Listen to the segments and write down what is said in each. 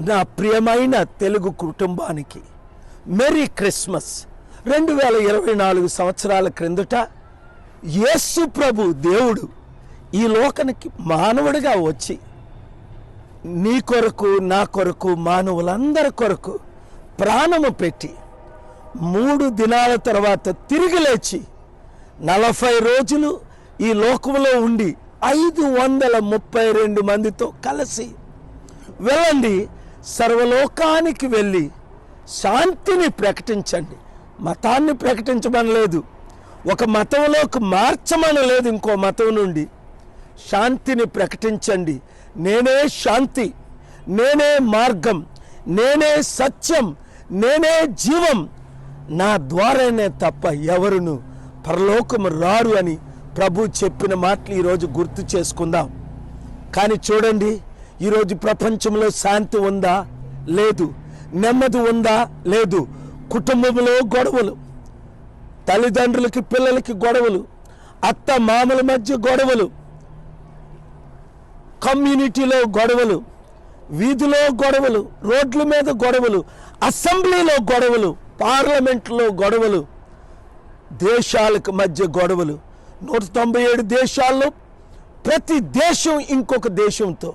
నా ప్రియమైన తెలుగు కుటుంబానికి మెరీ క్రిస్మస్. 2024 సంవత్సరాల క్రిందట యేసు ప్రభు దేవుడు ఈ లోకానికి మానవుడిగా వచ్చి నీ కొరకు నా కొరకు మానవులందరి కొరకు ప్రాణము పెట్టి 3 దినాల తర్వాత తిరిగి లేచి 40 రోజులు ఈ లోకంలో ఉండి 532 మందితో కలిసి వెళ్ళండి, సర్వలోకానికి వెళ్ళి శాంతిని ప్రకటించండి. మతాన్ని ప్రకటించమనలేదు, ఒక మతంలోకి మార్చమనలేదు, ఇంకో మతం నుండి శాంతిని ప్రకటించండి. నేనే శాంతి, నేనే మార్గం, నేనే సత్యం, నేనే జీవం, నా ద్వారానే తప్ప ఎవరును పరలోకము రారు అని ప్రభు చెప్పిన మాటలు ఈరోజు గుర్తు చేసుకుందాం. కానీ చూడండి, ఈరోజు ప్రపంచంలో శాంతి ఉందా? లేదు. నెమ్మది ఉందా? లేదు. కుటుంబంలో గొడవలు, తల్లిదండ్రులకి పిల్లలకి గొడవలు, అత్త మామల మధ్య గొడవలు, కమ్యూనిటీలో గొడవలు, వీధిలో గొడవలు, రోడ్ల మీద గొడవలు, అసెంబ్లీలో గొడవలు, పార్లమెంట్లో గొడవలు, దేశాలకు మధ్య గొడవలు. 197 దేశాల్లో ప్రతి దేశం ఇంకొక దేశంతో,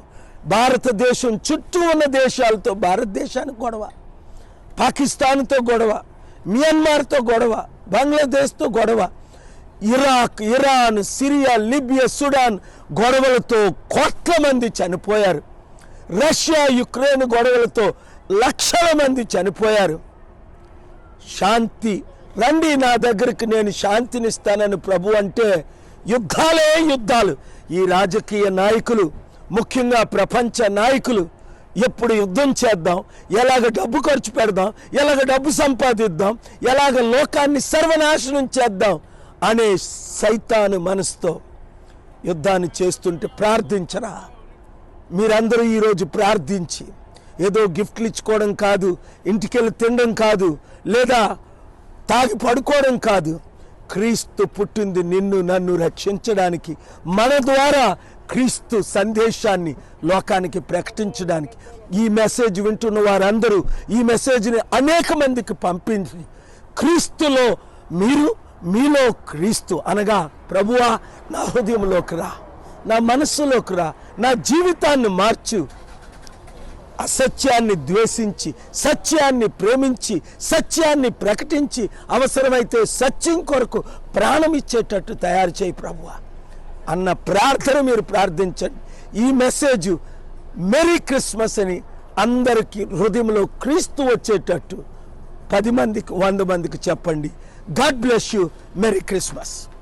భారతదేశం చుట్టూ ఉన్న దేశాలతో భారతదేశానికి గొడవ, పాకిస్తాన్తో గొడవ, మియన్మార్తో గొడవ, బంగ్లాదేశ్తో గొడవ, Iraq, Iran, Syria, Libya, Sudan గొడవలతో కోట్ల మంది చనిపోయారు. రష్యా, యుక్రెయిన్ గొడవలతో లక్షల మంది చనిపోయారు. శాంతి, రండి నా దగ్గరికి, నేను శాంతినిస్తానని ప్రభు అంటే యుద్ధాలే యుద్ధాలు. ఈ రాజకీయ నాయకులు, ముఖ్యంగా ప్రపంచ నాయకులు ఎప్పుడు యుద్ధం చేద్దాం, ఎలాగ డబ్బు ఖర్చు పెడదాం, ఎలాగ డబ్బు సంపాదిద్దాం, ఎలాగ లోకాన్ని సర్వనాశనం చేద్దాం అనే సైతాను మనసుతో యుద్ధాన్ని చేస్తుంటే ప్రార్థించరా? మీరందరూ ఈరోజు ప్రార్థించి ఏదో గిఫ్ట్లు ఇచ్చుకోవడం కాదు, ఇంటికెళ్ళి తినడం కాదు, లేదా తాగి పడుకోవడం కాదు. క్రీస్తు పుట్టింది నిన్ను నన్ను రక్షించడానికి, మన ద్వారా క్రీస్తు సందేశాన్ని లోకానికి ప్రకటించడానికి. ఈ మెసేజ్ వింటున్న వారందరూ ఈ మెసేజ్ని అనేక మందికి పంపించి, క్రీస్తులో మీరు, మీలో క్రీస్తు అనగా ప్రభువా నా హృదయంలోకి రా, నా మనస్సులోకి రా, నా జీవితాన్ని మార్చు. అసత్యాన్ని ద్వేషించి సత్యాన్ని ప్రేమించి సత్యాన్ని ప్రకటించి అవసరమైతే సత్యం కొరకు ప్రాణం ఇచ్చేటట్టు తయారు చేయి ప్రభువా అన్న ప్రార్థన మీరు ప్రార్థించండి. ఈ మెసేజ్ మెరీ క్రిస్మస్ అని అందరికీ హృదయంలో క్రీస్తు వచ్చేటట్టు 10 మందికి 100 మందికి చెప్పండి. God bless you. Merry Christmas.